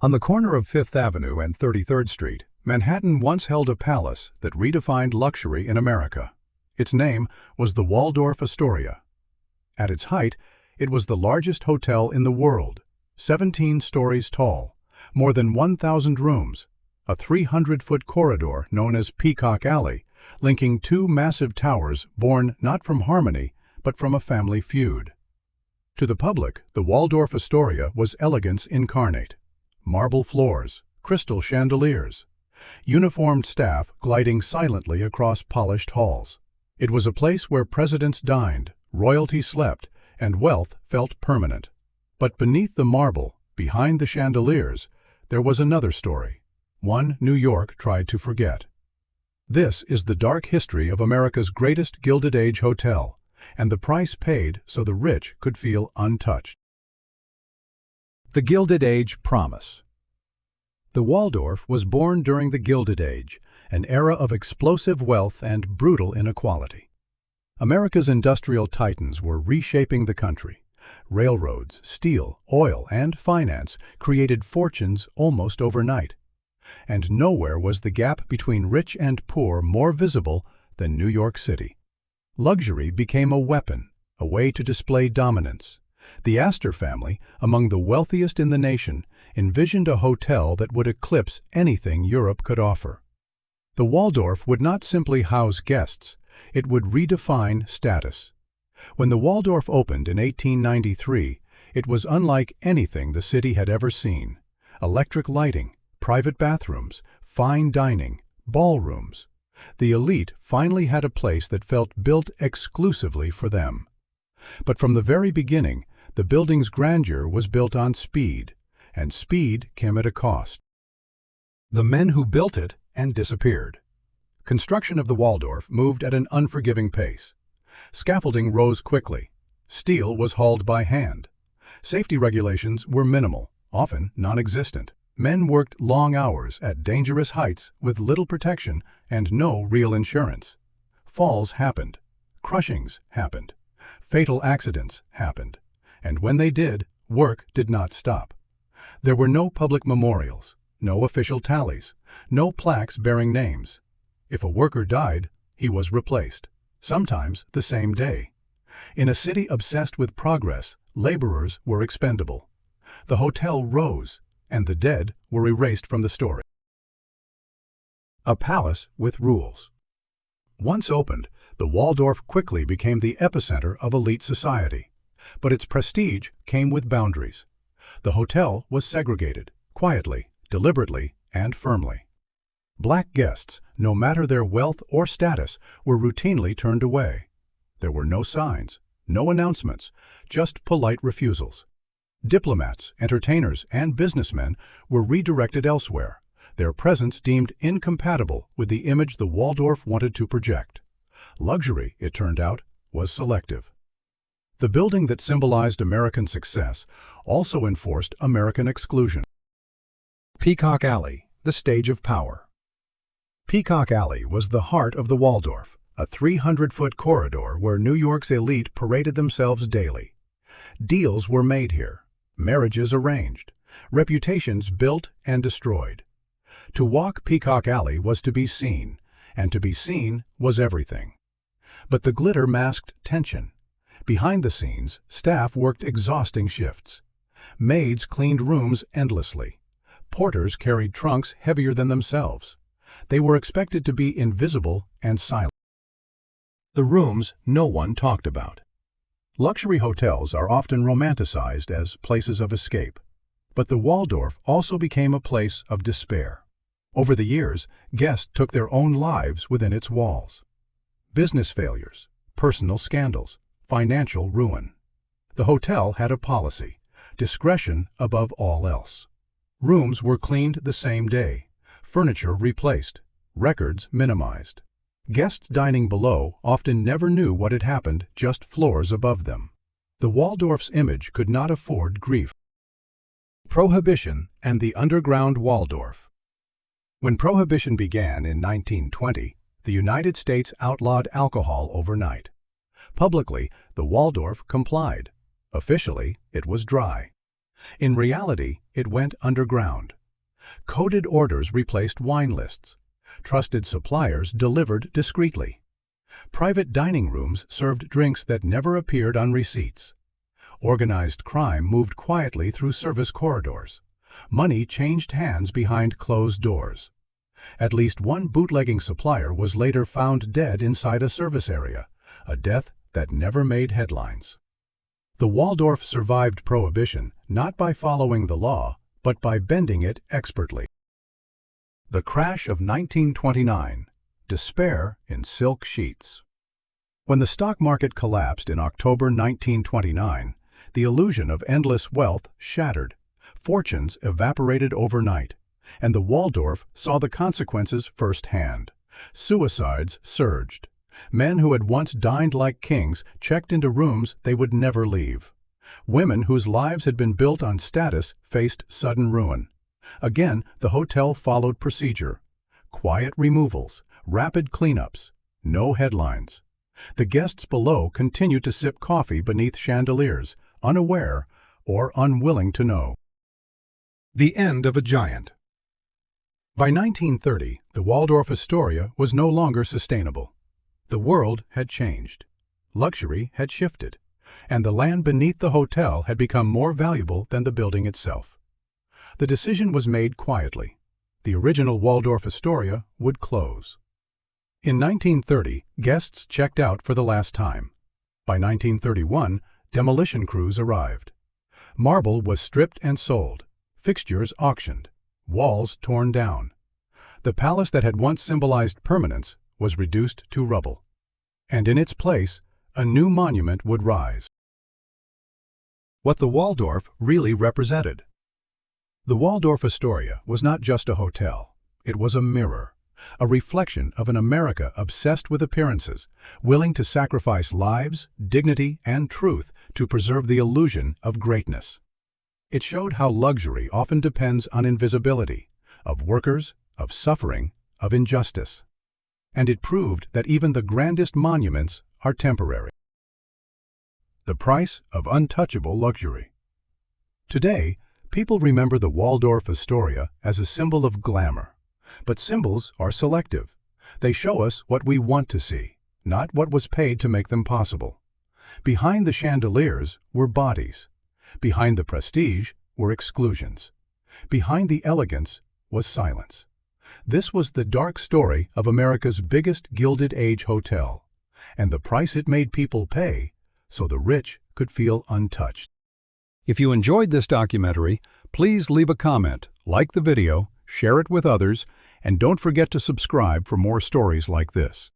On the corner of Fifth Avenue and 33rd Street, Manhattan once held a palace that redefined luxury in America. Its name was the Waldorf Astoria. At its height, it was the largest hotel in the world, 17 stories tall, more than 1,000 rooms, a 300-foot corridor known as Peacock Alley, linking two massive towers born not from harmony, but from a family feud. To the public, the Waldorf Astoria was elegance incarnate. Marble floors, crystal chandeliers, uniformed staff gliding silently across polished halls. It was a place where presidents dined, royalty slept, and wealth felt permanent. But beneath the marble, behind the chandeliers, there was another story, one New York tried to forget. This is the dark history of America's greatest Gilded Age hotel, and the price paid so the rich could feel untouched. The Gilded Age promise. The Waldorf was born during the Gilded Age, an era of explosive wealth and brutal inequality. America's industrial titans were reshaping the country. Railroads, steel, oil, and finance created fortunes almost overnight. And nowhere was the gap between rich and poor more visible than New York City. Luxury became a weapon, a way to display dominance. The Astor family, among the wealthiest in the nation, envisioned a hotel that would eclipse anything Europe could offer. The Waldorf would not simply house guests, it would redefine status. When the Waldorf opened in 1893, it was unlike anything the city had ever seen. Electric lighting, private bathrooms, fine dining, ballrooms. The elite finally had a place that felt built exclusively for them. But from the very beginning, the building's grandeur was built on speed, and speed came at a cost. The men who built it and disappeared. Construction of the Waldorf moved at an unforgiving pace. Scaffolding rose quickly. Steel was hauled by hand. Safety regulations were minimal, often non-existent. Men worked long hours at dangerous heights with little protection and no real insurance. Falls happened. Crushings happened. Fatal accidents happened. And when they did, work did not stop. There were no public memorials, no official tallies, no plaques bearing names. If a worker died, he was replaced, sometimes the same day. In a city obsessed with progress, laborers were expendable. The hotel rose, and the dead were erased from the story. A palace with rules. Once opened, the Waldorf quickly became the epicenter of elite society. But its prestige came with boundaries. The hotel was segregated, quietly, deliberately, and firmly. Black guests, no matter their wealth or status, were routinely turned away. There were no signs, no announcements, just polite refusals. Diplomats, entertainers, and businessmen were redirected elsewhere, their presence deemed incompatible with the image the Waldorf wanted to project. Luxury, it turned out, was selective. The building that symbolized American success also enforced American exclusion. Peacock Alley, the stage of power. Peacock Alley was the heart of the Waldorf, a 300-foot corridor where New York's elite paraded themselves daily. Deals were made here, marriages arranged, reputations built and destroyed. To walk Peacock Alley was to be seen, and to be seen was everything. But the glitter masked tension. Behind the scenes, staff worked exhausting shifts. Maids cleaned rooms endlessly. Porters carried trunks heavier than themselves. They were expected to be invisible and silent. The rooms no one talked about. Luxury hotels are often romanticized as places of escape. But the Waldorf also became a place of despair. Over the years, guests took their own lives within its walls. Business failures, personal scandals, financial ruin. The hotel had a policy: discretion above all else. Rooms were cleaned the same day, furniture replaced, records minimized. Guests dining below often never knew what had happened just floors above them. The Waldorf's image could not afford grief. Prohibition and the underground Waldorf. When Prohibition began in 1920, the United States outlawed alcohol overnight. Publicly, the Waldorf complied. Officially, it was dry. In reality, it went underground. Coded orders replaced wine lists. Trusted suppliers delivered discreetly. Private dining rooms served drinks that never appeared on receipts. Organized crime moved quietly through service corridors. Money changed hands behind closed doors. At least one bootlegging supplier was later found dead inside a service area, a death that never made headlines. The Waldorf survived Prohibition not by following the law, but by bending it expertly. The crash of 1929. Despair in silk sheets. When the stock market collapsed in October 1929, the illusion of endless wealth shattered. Fortunes evaporated overnight, and the Waldorf saw the consequences firsthand. Suicides surged. Men who had once dined like kings checked into rooms they would never leave. Women whose lives had been built on status faced sudden ruin. Again, the hotel followed procedure. Quiet removals, rapid cleanups, no headlines. The guests below continued to sip coffee beneath chandeliers, unaware or unwilling to know. The end of a giant. By 1930, the Waldorf Astoria was no longer sustainable. The world had changed. Luxury had shifted, and the land beneath the hotel had become more valuable than the building itself. The decision was made quietly. The original Waldorf Astoria would close. In 1930, guests checked out for the last time. By 1931, demolition crews arrived. Marble was stripped and sold, fixtures auctioned, walls torn down. The palace that had once symbolized permanence was reduced to rubble. And in its place, a new monument would rise. What the Waldorf really represented. The Waldorf Astoria was not just a hotel. It was a mirror, a reflection of an America obsessed with appearances, willing to sacrifice lives, dignity, and truth to preserve the illusion of greatness. It showed how luxury often depends on invisibility, of workers, of suffering, of injustice. And it proved that even the grandest monuments are temporary. The price of untouchable luxury. Today, people remember the Waldorf Astoria as a symbol of glamour. But symbols are selective. They show us what we want to see, not what was paid to make them possible. Behind the chandeliers were bodies. Behind the prestige were exclusions. Behind the elegance was silence. This was the dark story of America's biggest Gilded Age hotel, and the price it made people pay so the rich could feel untouched. If you enjoyed this documentary, please leave a comment, like the video, share it with others, and don't forget to subscribe for more stories like this.